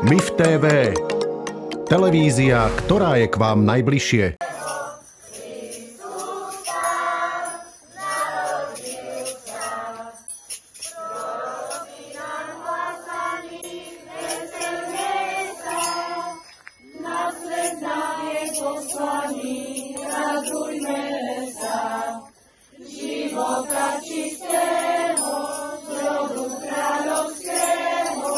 MIF TV. Televízia, ktorá je k vám najbližšie. Života čistého, zrodu kráľovského,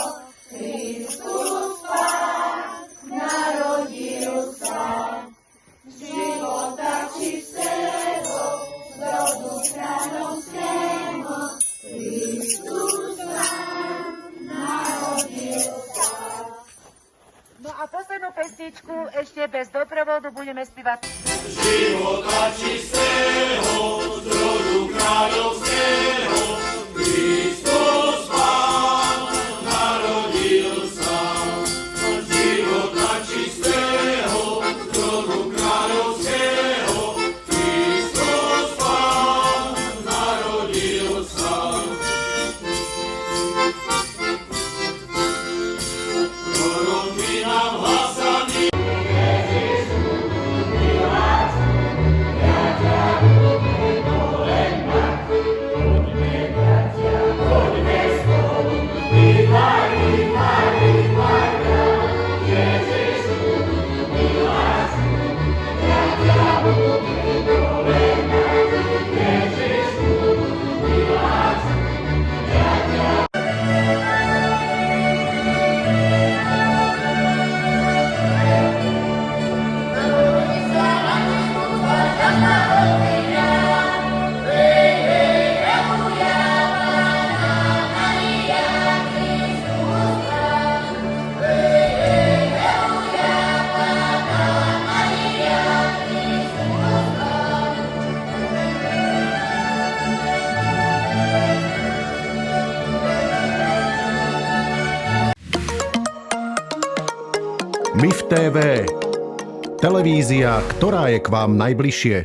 Kristus Pán narodil sa. Života čistého, zrodu kráľovského, Kristus Pán narodil sa. No a poslednú pesničku ešte bez doprovodu budeme spívať. Života čistého, zrodu kráľovského, Kristus Pán narodil sa. Života čistého, zrodu kráľovského, Kristus Pán narodil sa. Prorokmi nám hlasaní, MIF TV. Televízia, ktorá je k vám najbližšie.